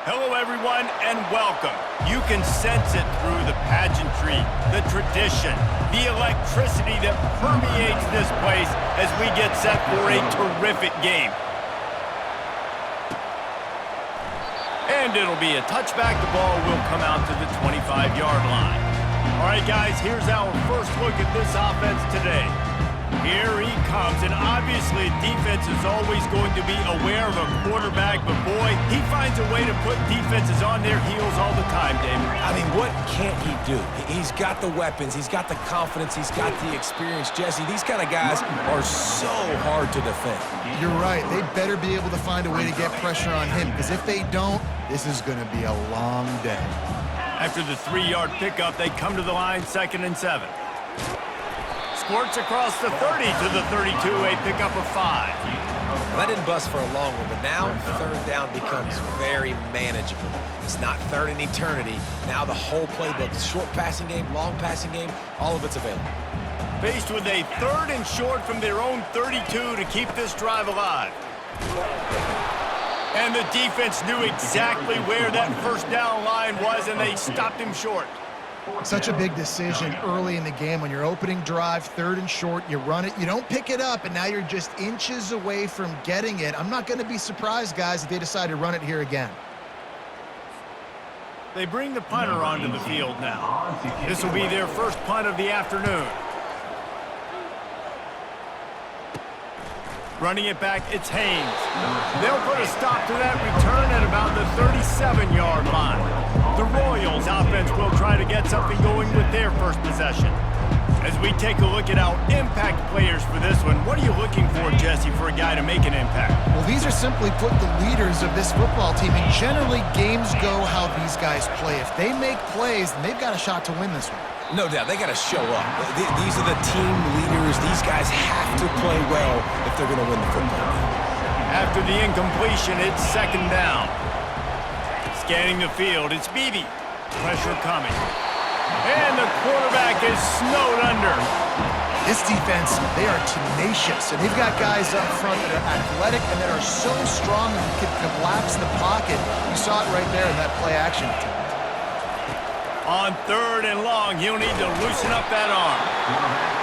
Hello, everyone, and welcome. You can sense it through the pageantry, the tradition, the electricity that permeates this place as we get set for a terrific game. And it'll be a touchback. The ball will come out to the 25-yard line. All right, guys, here's our first look at this offense today. Here he comes, and obviously defense is always going to be aware of a quarterback, but boy, he finds a way to put defenses on their heels all the time, David. I mean, what can't he do? He's got the weapons, he's got the confidence, he's got the experience. Jesse, these kind of guys are so hard to defend. You're right. They better be able to find a way to get pressure on him, because if they don't, this is going to be a long day. After the 3-yard pickup, they come to the line, 2nd and 7. Squirts across the 30 to the 32, a pickup of 5. That didn't bust for a long one, but now 3rd down becomes very manageable. It's not 3rd in eternity. Now the whole playbook, short passing game, long passing game, all of it's available. Faced with a 3rd and short from their own 32 to keep this drive alive. And the defense knew exactly where that 1st down line was, and they stopped him short. Such a big decision early in the game. When you're opening drive, 3rd and short, you run it, you don't pick it up, and now you're just inches away from getting it. I'm not going to be surprised, guys, if they decide to run it here again. They bring the punter onto the field now. This will be their first punt of the afternoon. Running it back, it's Haynes. They'll put a stop to that return at about the 37-yard line. The Royals offense will try to get something going with their first possession. As we take a look at our impact players for this one, what are you looking for, Jesse, for a guy to make an impact? Well, these are simply put the leaders of this football team, and generally games go how these guys play. If they make plays, then they've got a shot to win this one. No doubt, they got to show up. These are the team leaders. These guys have to play well if they're going to win the football game. After the incompletion, it's 2nd down. Scanning the field, it's Beebe. Pressure coming. And the quarterback is snowed under. This defense, they are tenacious, and they've got guys up front that are athletic and that are so strong that you can collapse the pocket. You saw it right there in that play action attempt. On 3rd and long, he'll need to loosen up that arm.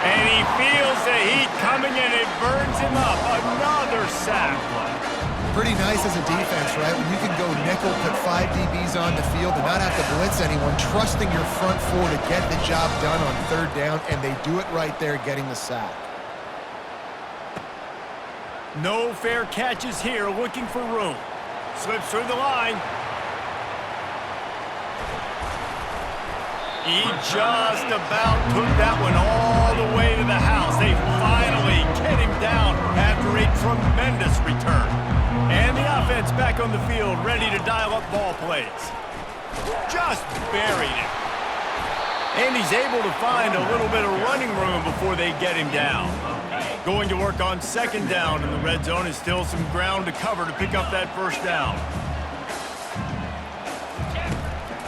And he feels the heat coming, and it burns him up. Another sack. Pretty nice as a defense, right? When you can go nickel, put 5 DBs on the field and not have to blitz anyone, trusting your front 4 to get the job done on 3rd down, and they do it right there, getting the sack. No fair catches here, looking for room. Slips through the line. He just about took that one all the way to the house. They finally get him down after a tremendous return. And the offense back on the field, ready to dial up ball plays. Just buried it. And he's able to find a little bit of running room before they get him down. Going to work on 2nd down, and the red zone is still some ground to cover to pick up that 1st down.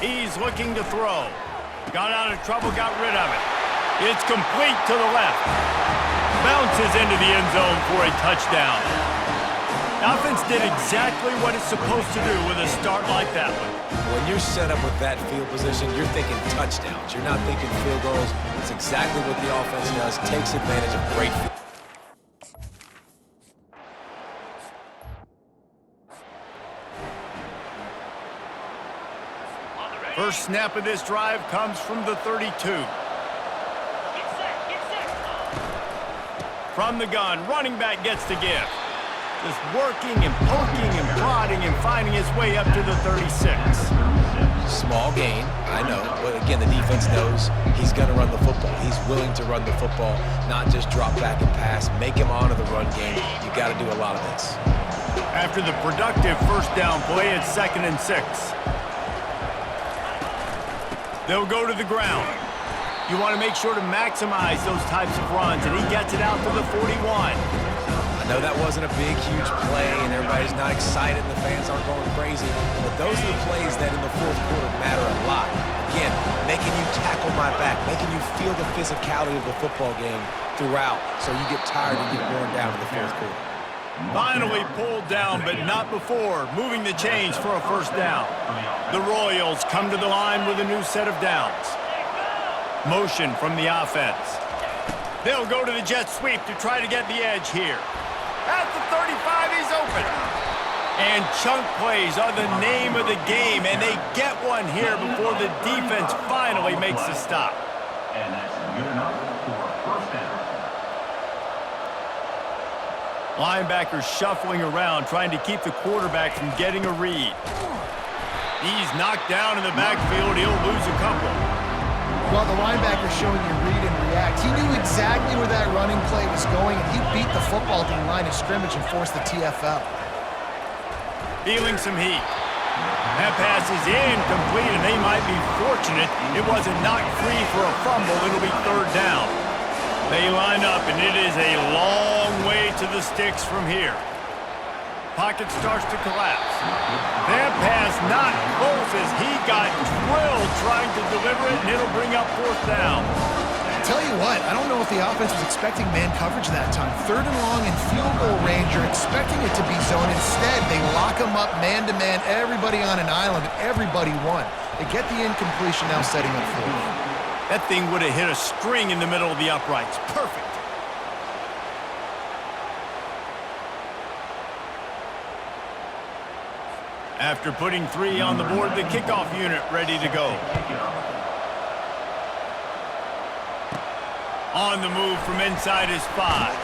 He's looking to throw. Got out of trouble, got rid of it. It's complete to the left. Bounces into the end zone for a touchdown. Offense did exactly what it's supposed to do with a start like that one. When you're set up with that field position, you're thinking touchdowns. You're not thinking field goals. It's exactly what the offense does. Takes advantage of great field. First snap of this drive comes from the 32. From the gun, running back gets the give. Just working and poking and prodding and finding his way up to the 36. Small gain, I know, but again, the defense knows he's going to run the football. He's willing to run the football, not just drop back and pass, make him onto the run game. You got to do a lot of this. After the productive 1st down play, it's 2nd and 6. They'll go to the ground. You want to make sure to maximize those types of runs, and he gets it out to the 41. I know that wasn't a big, huge play, and everybody's not excited, and the fans aren't going crazy, but those are the plays that in the 4th quarter matter a lot. Again, making you tackle my back, making you feel the physicality of the football game throughout, so you get tired and get worn down in the 4th quarter. Finally pulled down, but not before moving the chains for a first down. The Royals come to the line with a new set of downs. Motion from the offense. They'll go to the jet sweep to try to get the edge here. At the 35, he's open. And chunk plays are the name of the game, and they get one here before the defense finally makes the stop. And that's good enough for a first down. Linebackers shuffling around, trying to keep the quarterback from getting a read. He's knocked down in the backfield. He'll lose a couple. Well, the linebacker's showing you read and react. He knew exactly where that running play was going, and he beat the football to the line of scrimmage and forced the TFL. Feeling some heat. That pass is incomplete, and they might be fortunate it wasn't knocked free for a fumble. It'll be third down. They line up, and it is a long way to the sticks from here. Pocket starts to collapse. That pass not close as he got drilled trying to deliver it, and it'll bring up fourth down. Tell you what, I don't know if the offense was expecting man coverage that time. Third and long in field goal range, you're expecting it to be zone. Instead, they lock them up man-to-man, everybody on an island, and everybody won. They get the incompletion, now setting up fourth. That thing would have hit a string in the middle of the uprights. Perfect. After putting 3 on the board, the kickoff unit ready to go. On the move from inside his 5.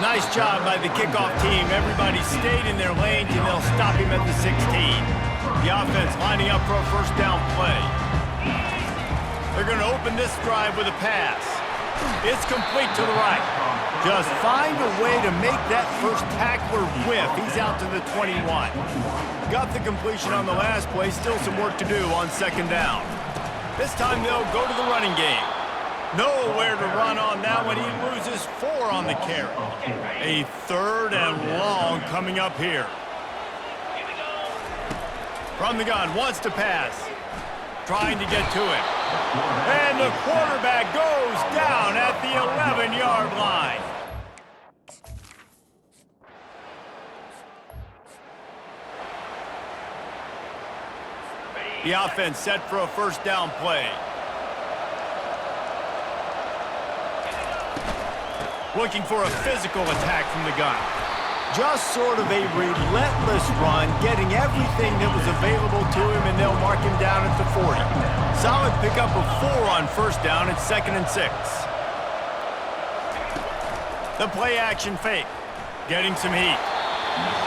Nice job by the kickoff team. Everybody stayed in their lanes, and they'll stop him at the 16. The offense lining up for a first down play. They're going to open this drive with a pass. It's complete to the right. Just find a way to make that first tackler whiff. He's out to the 21. Got the completion on the last play. Still some work to do on second down. This time they'll go to the running game. Nowhere to run on that one. He loses 4 on the carry. A third and long coming up here. From the gun, wants to pass. Trying to get to it. And the quarterback goes down at the 11-yard line. The offense set for a first down play. Looking for a physical attack from the gun. Just sort of a relentless run, getting everything that was available to him, and they'll mark him down at the 40. Solid pickup of 4 on first down at 2nd and 6. The play action fake. Getting some heat.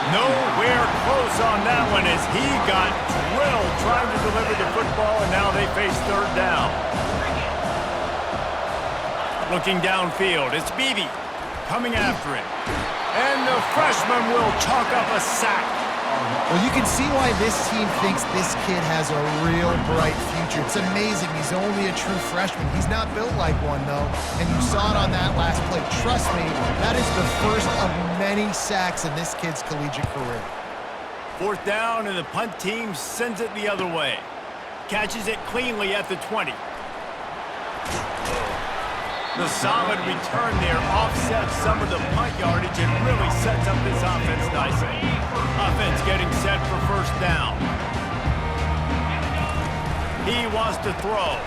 Nowhere close on that one as he got drilled trying to deliver the football, and now they face third down. Looking downfield, it's Beebe coming after it. And the freshman will chalk up a sack. Well, you can see why this team thinks this kid has a real bright future. It's amazing. He's only a true freshman. He's not built like one, though. And you saw it on that last play. Trust me, that is the first of many sacks in this kid's collegiate career. Fourth down, and the punt team sends it the other way. Catches it cleanly at the 20. The solid return there offsets some of the punt yardage and really sets up this offense nicely. Offense getting set for first down. He wants to throw.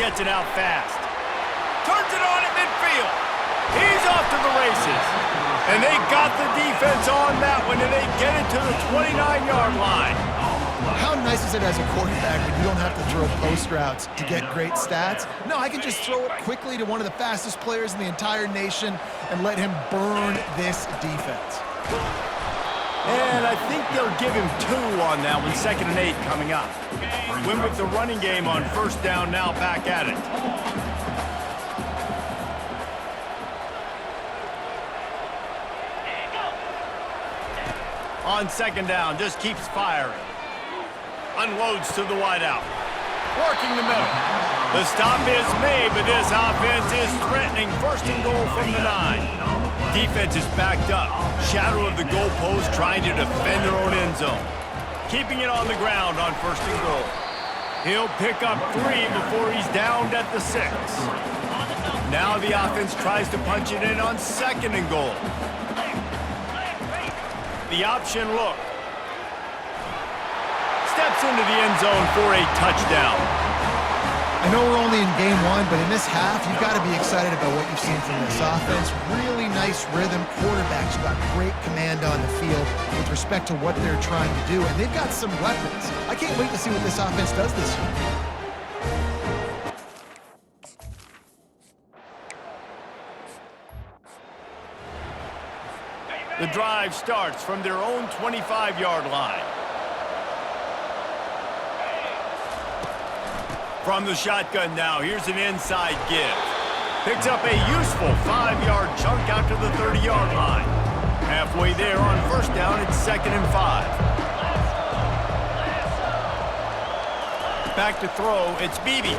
Gets it out fast. Turns it on at midfield. He's off to the races. And they got the defense on that one, and they get it to the 29-yard line. How nice is it as a quarterback when you don't have to throw post routes to get great stats? No, I can just throw it quickly to one of the fastest players in the entire nation and let him burn this defense. And I think they'll give him 2 on that one, 2nd and 8 coming up. Win with the running game on first down, now back at it. On second down, just keeps firing. Unloads to the wideout. Working the middle. The stop is made, but this offense is threatening. First and goal from the 9. Defense is backed up. Shadow of the goalpost trying to defend their own end zone. Keeping it on the ground on first and goal. He'll pick up 3 before he's downed at the 6. Now the offense tries to punch it in on 2nd and goal. the option look. Steps into the end zone for a touchdown. I know we're only in game one, but in this half, you've got to be excited about what you've seen from this offense. Really nice rhythm. Quarterback's got great command on the field with respect to what they're trying to do, and they've got some weapons. I can't wait to see what this offense does this year. The drive starts from their own 25-yard line. From the shotgun now, here's an inside give. Picks up a useful 5-yard chunk out to the 30-yard line. Halfway there on first down, it's 2nd and 5. Back to throw, it's Beebe.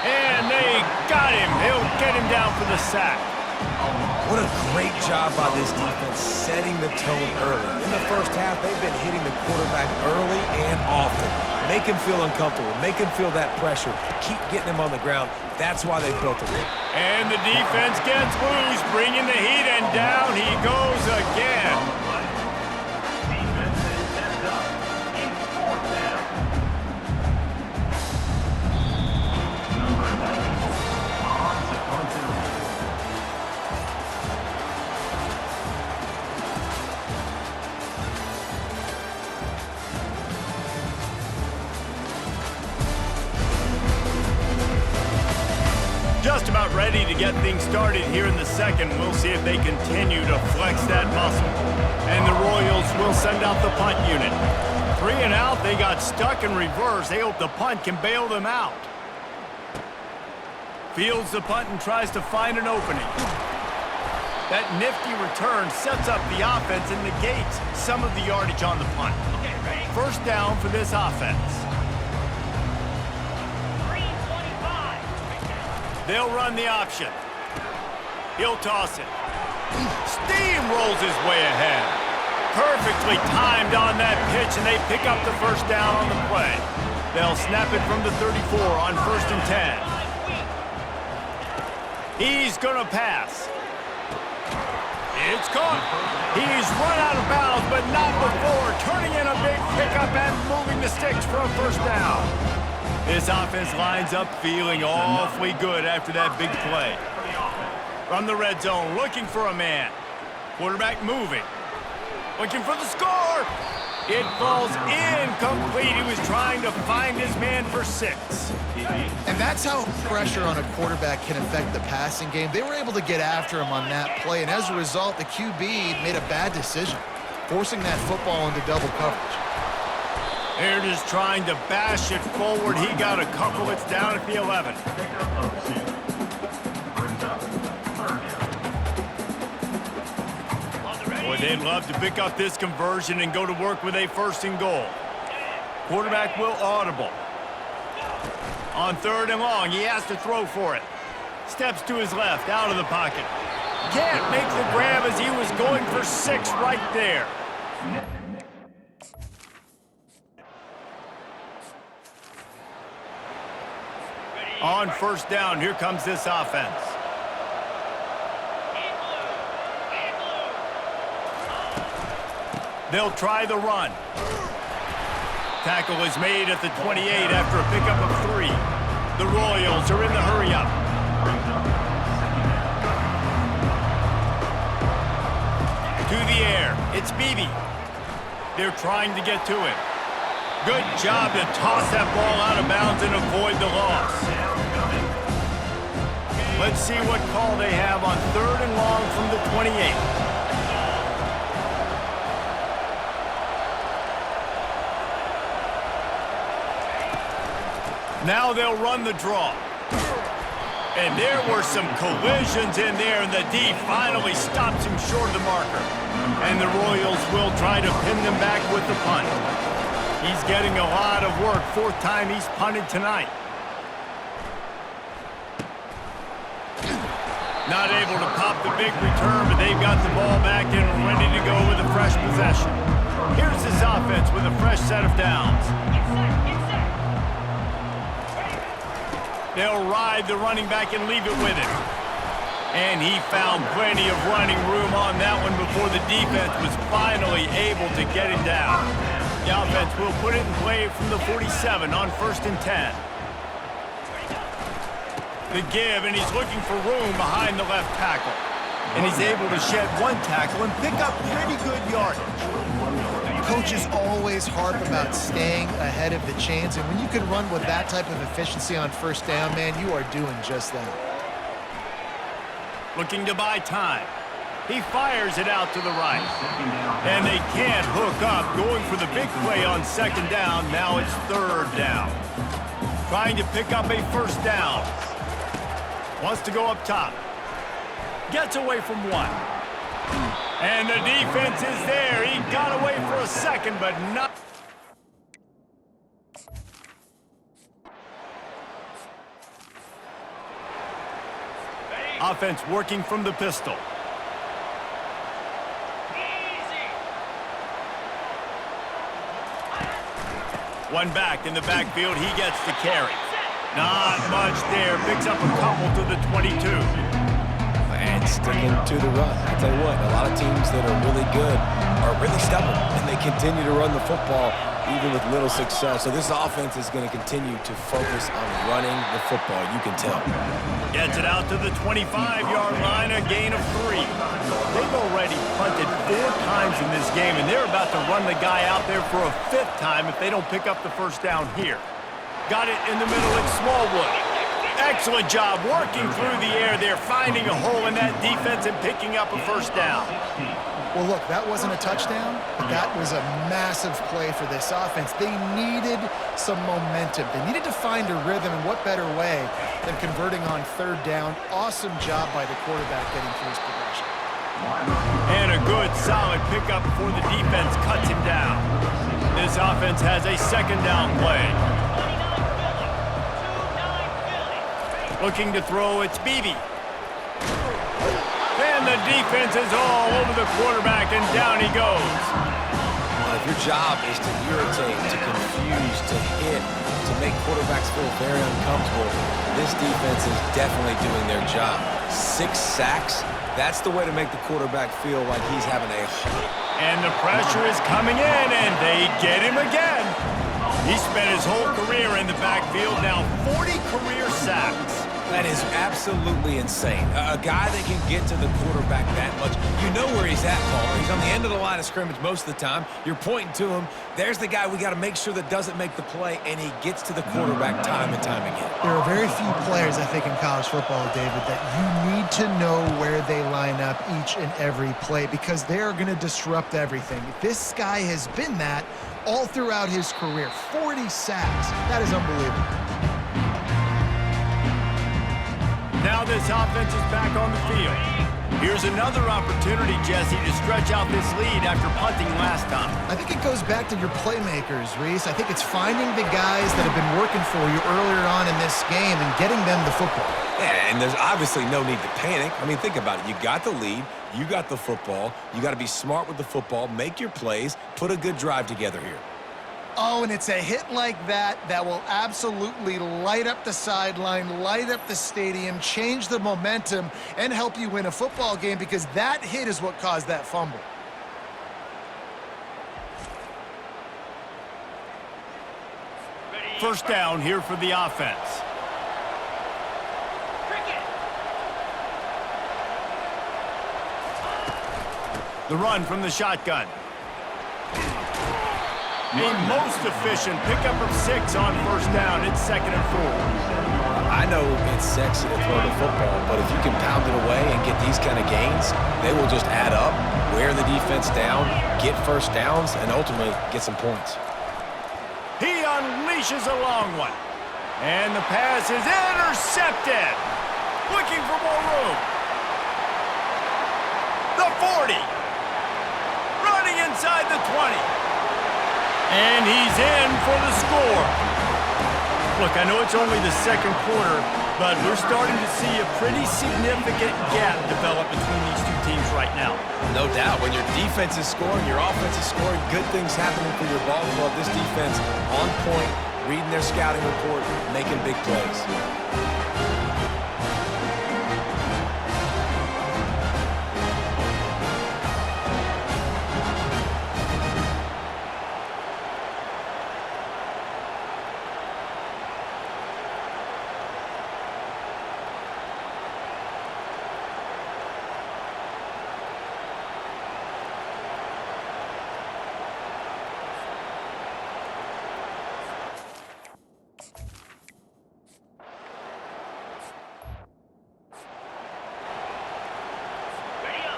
And they got him. He'll get him down for the sack. What a great job by this defense setting the tone early. In the first half, they've been hitting the quarterback early and often. Make him feel uncomfortable. Make him feel that pressure. Keep getting him on the ground. That's why they built it. And the defense gets loose, bringing the heat, and down he goes again. Defense is stepped up. It's 4th down. Number 94, consequences. Just about ready to get things started here in the second. We'll see if they continue to flex that muscle. And the Royals will send out the punt unit. 3 and out, they got stuck in reverse. They hope the punt can bail them out. Fields the punt and tries to find an opening. That nifty return sets up the offense and negates some of the yardage on the punt. First down for this offense. They'll run the option. He'll toss it. Steamrolls his way ahead. Perfectly timed on that pitch, and they pick up the first down on the play. They'll snap it from the 34 on 1st and 10. He's going to pass. It's caught. He's run out of bounds, but not before turning in a big pickup and moving the sticks for a first down. This offense lines up feeling awfully good after that big play. From the red zone, looking for a man. Quarterback moving. Looking for the score. It falls incomplete. He was trying to find his man for 6. And that's how pressure on a quarterback can affect the passing game. They were able to get after him on that play, and as a result, the QB made a bad decision, forcing that football into double coverage. They're just trying to bash it forward. He got a couple. It's down at the 11. Boy, they'd love to pick up this conversion and go to work with a 1st and goal. Quarterback will audible. On 3rd and long, he has to throw for it. Steps to his left, out of the pocket. Can't make the grab as he was going for 6 right there. On first down, here comes this offense. They'll try the run. Tackle is made at the 28 after a pickup of 3. The Royals are in the hurry-up. To the air, it's Beebe. They're trying to get to him. Good job to toss that ball out of bounds and avoid the loss. Let's see what call they have on 3rd and long from the 28. Now they'll run the draw. And there were some collisions in there, and the D finally stops him short of the marker. And the Royals will try to pin them back with the punt. He's getting a lot of work. 4th time he's punted tonight. Not able to pop the big return, but they've got the ball back and ready to go with a fresh possession. Here's this offense with a fresh set of downs. They'll ride the running back and leave it with him. And he found plenty of running room on that one before the defense was finally able to get him down. The offense will put it in play from the 47 on 1st and 10. The give, and he's looking for room behind the left tackle. And he's able to shed one tackle and pick up pretty good yardage. Coaches always harp about staying ahead of the chains, and when you can run with that type of efficiency on 1st down, man, you are doing just that. Looking to buy time. He fires it out to the right. And they can't hook up, going for the big play on 2nd down. Now it's 3rd down. Trying to pick up a 1st down. Wants to go up top. Gets away from one. And the defense is there. He got away for a second, but not. Offense working from the pistol. One back in the backfield. He gets the carry. Not much there. Picks up a couple to the 22. And sticking to the run. I tell you what, a lot of teams that are really good are really stubborn, and they continue to run the football even with little success. So this offense is going to continue to focus on running the football. You can tell. Gets it out to the 25-yard line, a gain of 3. They've already punted 4 times in this game, and they're about to run the guy out there for a 5th time if they don't pick up the 1st down here. Got it in the middle at Smallwood. Excellent job working through the air there, finding a hole in that defense and picking up a 1st down. Well, look, that wasn't a touchdown, but that was a massive play for this offense. They needed some momentum. They needed to find a rhythm, and what better way than converting on 3rd down. Awesome job by the quarterback getting through his progression. And a good, solid pickup before the defense cuts him down. This offense has a 2nd down play. Looking to throw, it's Beebe. And the defense is all over the quarterback, and down he goes. Well, if your job is to irritate, to confuse, to hit, to make quarterbacks feel very uncomfortable, this defense is definitely doing their job. 6 sacks, that's the way to make the quarterback feel like he's having a... And the pressure is coming in, and they get him again. He spent his whole career in the backfield, now 40 career sacks. That is absolutely insane. A guy that can get to the quarterback that much. You know where he's at, Paul. He's on the end of the line of scrimmage most of the time. You're pointing to him. There's the guy we got to make sure that doesn't make the play, and he gets to the quarterback time and time again. There are very few players, I think, in college football, David, that you need to know where they line up each and every play because they are going to disrupt everything. This guy has been that all throughout his career. 40 sacks. That is unbelievable. Now this offense is back on the field. Here's another opportunity, Jesse, to stretch out this lead after punting last time. I think it goes back to your playmakers, Reese. I think it's finding the guys that have been working for you earlier on in this game and getting them the football. Yeah, and there's obviously no need to panic. I mean, think about it. You got the lead. You got the football. You got to be smart with the football, make your plays, put a good drive together here. Oh, and it's a hit like that that will absolutely light up the sideline, light up the stadium, change the momentum, and help you win a football game because that hit is what caused that fumble. First down here for the offense. The run from the shotgun. A most efficient pickup of 6 on 1st down. It's 2nd and 4. I know it's sexy to throw the football, but if you can pound it away and get these kind of gains, they will just add up, wear the defense down, get 1st downs, and ultimately get some points. He unleashes a long one. And the pass is intercepted. Looking for more room. The 40. Running inside the 20. And he's in for the score. Look, I know it's only the 2nd quarter, but we're starting to see a pretty significant gap develop between these two teams right now. No doubt. When your defense is scoring, your offense is scoring, good things happening for your ball club. This defense on point, reading their scouting report, making big plays.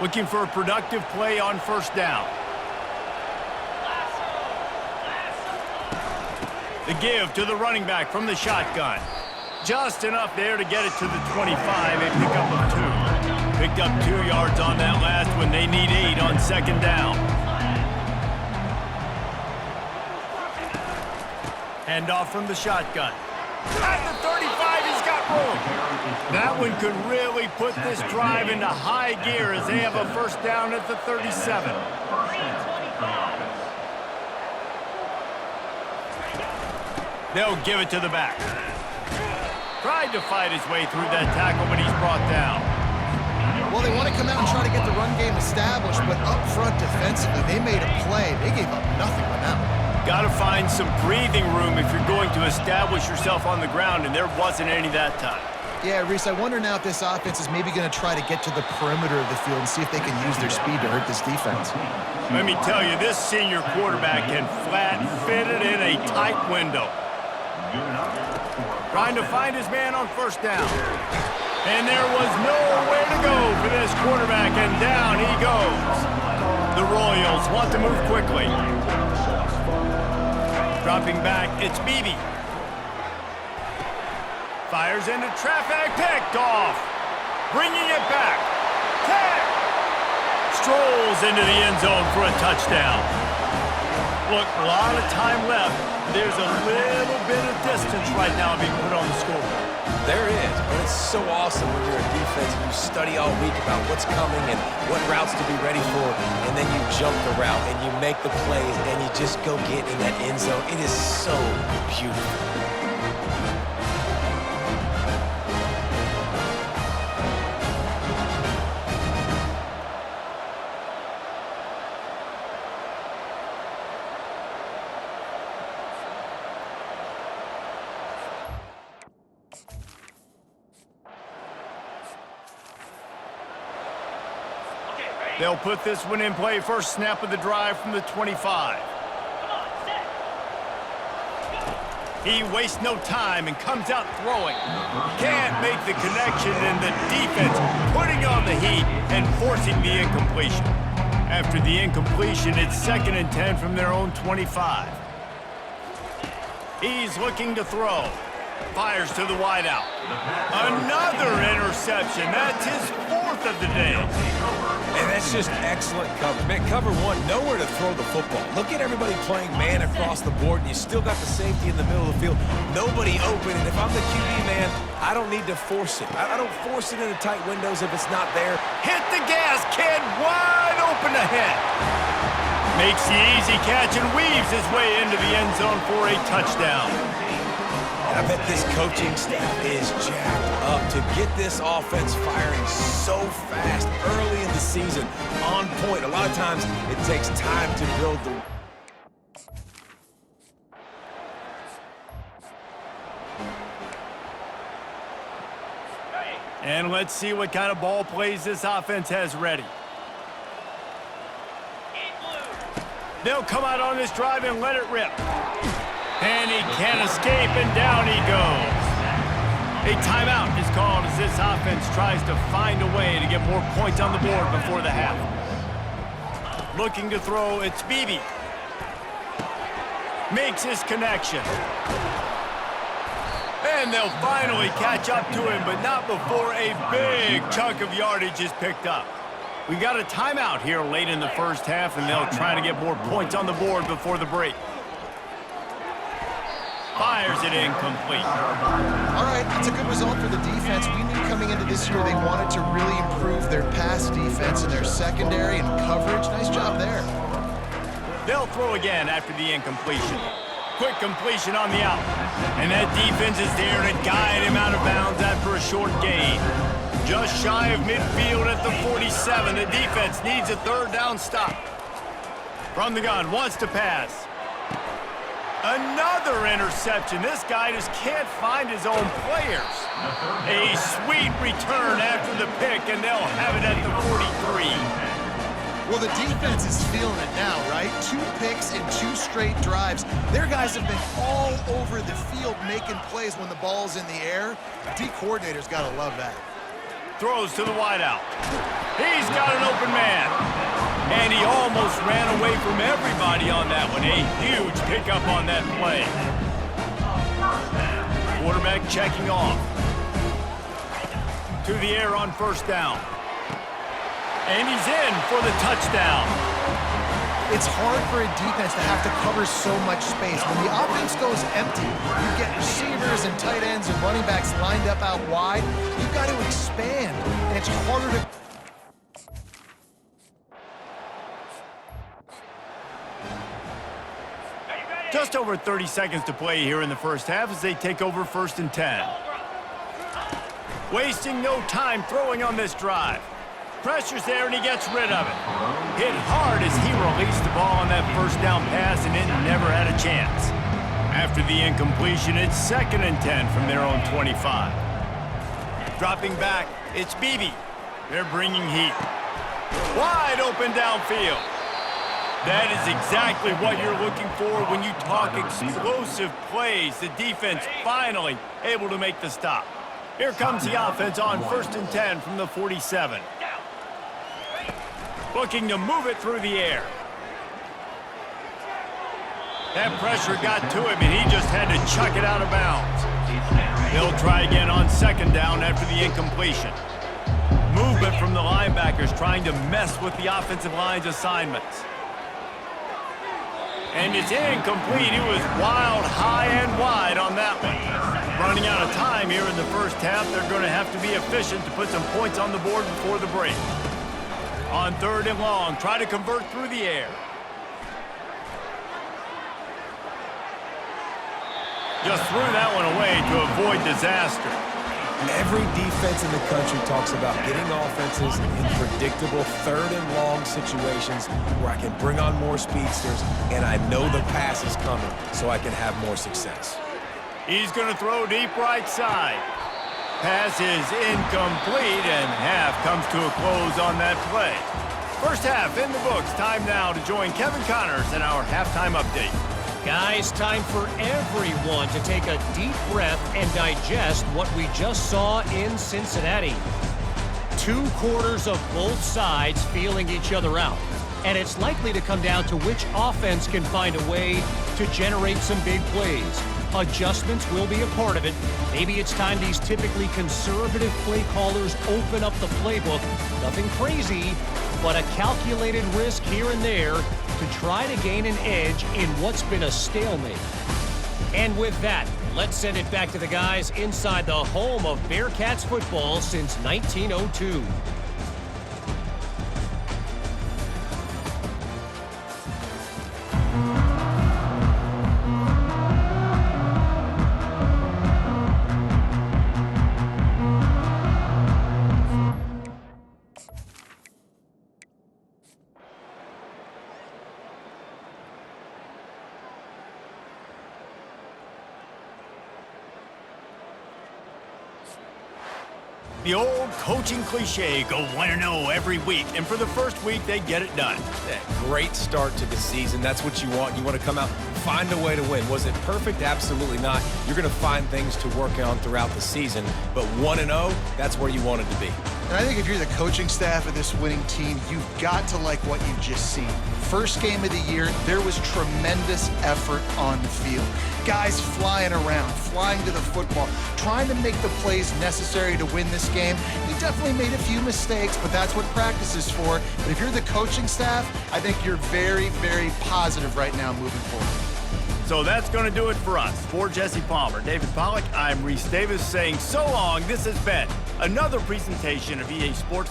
Looking for a productive play on first down. The give to the running back from the shotgun. Just enough there to get it to the 25, a pickup of 2. Picked up 2 yards on that last one. They need 8 on second down. Handoff from the shotgun. At the 35, he's got room. That one could really put this drive into high gear as they have a first down at the 37. They'll give it to the back. Tried to fight his way through that tackle, but he's brought down. Well, they want to come out and try to get the run game established, but up front defensively, they made a play. They gave up nothing on that one. Got to find some breathing room if you're going to establish yourself on the ground, and there wasn't any that time. Yeah, Reese, I wonder now if this offense is maybe going to try to get to the perimeter of the field and see if they can use their speed to hurt this defense. Let me tell you, this senior quarterback can flat fit it in a tight window. Trying to find his man on first down. And there was nowhere to go for this quarterback, and down he goes. The Royals want to move quickly. Dropping back, it's Beebe. Fires into traffic, picked off. Bringing it back. Strolls into the end zone for a touchdown. Look, a lot of time left. There's a little bit of distance right now being put on the scoreboard. There is, and it's so awesome when you're a defense and you study all week about what's coming and what routes to be ready for, and then you jump the route and you make the plays and you just go get in that end zone. It is so beautiful. They'll put this one in play. First snap of the drive from the 25. He wastes no time and comes out throwing. Can't make the connection, and the defense putting on the heat and forcing the incompletion. After the incompletion, it's 2nd and 10 from their own 25. He's looking to throw. Fires to the wideout. Another interception. That's his 4th of the day. And that's just excellent coverage. Man, cover one, nowhere to throw the football. Look at everybody playing man across the board, and you still got the safety in the middle of the field. Nobody open, and if I'm the QB, man, I don't need to force it. I don't force it into tight windows if it's not there. Hit the gas, kid, wide open ahead. Makes the easy catch and weaves his way into the end zone for a touchdown. I bet this coaching staff is jacked up to get this offense firing so fast early in the season, on point. A lot of times it takes time to build the... And let's see what kind of ball plays this offense has ready. They'll come out on this drive and let it rip. And he can't escape, and down he goes. A timeout is called as this offense tries to find a way to get more points on the board before the half. Looking to throw, it's Beebe. Makes his connection. And they'll finally catch up to him, but not before a big chunk of yardage is picked up. We got a timeout here late in the first half, and they'll try to get more points on the board before the break. Fires it incomplete. All right, that's a good result for the defense. We knew coming into this year they wanted to really improve their pass defense and their secondary and coverage. Nice job there. They'll throw again after the incompletion. Quick completion on the out. And that defense is there to guide him out of bounds after a short gain. Just shy of midfield at the 47. The defense needs a 3rd down stop. From the gun, wants to pass. Another interception. This guy just can't find his own players. A sweet return after the pick, and they'll have it at the 43. Well, the defense is feeling it now, right? 2 picks in 2 straight drives. Their guys have been all over the field making plays when the ball's in the air. D coordinator's got to love that. Throws to the wideout. He's got an open man. And he almost ran away from everybody on that one. A huge pickup on that play. Quarterback checking off. To the air on first down. And he's in for the touchdown. It's hard for a defense to have to cover so much space. When the offense goes empty, you get receivers and tight ends and running backs lined up out wide. You've got to expand, and it's harder to... Just over 30 seconds to play here in the first half as they take over 1st and 10. Wasting no time throwing on this drive. Pressure's there, and he gets rid of it. Hit hard as he released the ball on that first down pass, and it never had a chance. After the incompletion, it's 2nd and 10 from their own 25. Dropping back, it's Beebe. They're bringing heat. Wide open downfield. That is exactly what you're looking for when you talk explosive plays. The defense finally able to make the stop. Here comes the offense on 1st and 10 from the 47. Looking to move it through the air. That pressure got to him, and he just had to chuck it out of bounds. He'll try again on 2nd down after the incompletion. Movement from the linebackers trying to mess with the offensive line's assignments. And it's incomplete. He was wild, high and wide on that one. Running out of time here in the first half, they're going to have to be efficient to put some points on the board before the break. On 3rd and long, try to convert through the air. Just threw that one away to avoid disaster. Every defense in the country talks about getting offenses in predictable 3rd and long situations where I can bring on more speedsters and I know the pass is coming so I can have more success. He's going to throw deep right side. Pass is incomplete, and half comes to a close on that play. First half in the books. Time now to join Kevin Connors in our halftime update. Guys, time for everyone to take a deep breath and digest what we just saw in Cincinnati. 2 quarters of both sides feeling each other out. And it's likely to come down to which offense can find a way to generate some big plays. Adjustments will be a part of it. Maybe it's time these typically conservative play callers open up the playbook. Nothing crazy, but a calculated risk here and there to try to gain an edge in what's been a stalemate. And with that, let's send it back to the guys inside the home of Bearcats football since 1902. The old coaching cliche, go 1-0 every week, and for the first week, they get it done. Yeah, great start to the season. That's what you want. You want to come out, find a way to win. Was it perfect? Absolutely not. You're going to find things to work on throughout the season, but 1-0, that's where you want it to be. And I think if you're the coaching staff of this winning team, you've got to like what you've just seen. First game of the year, there was tremendous effort on the field. Guys flying around, flying to the football, trying to make the plays necessary to win this game. You definitely made a few mistakes, but that's what practice is for. But if you're the coaching staff, I think you're very, very positive right now moving forward. So that's going to do it for us. For Jesse Palmer, David Pollack, I'm Reese Davis saying so long. This has been another presentation of EA Sports.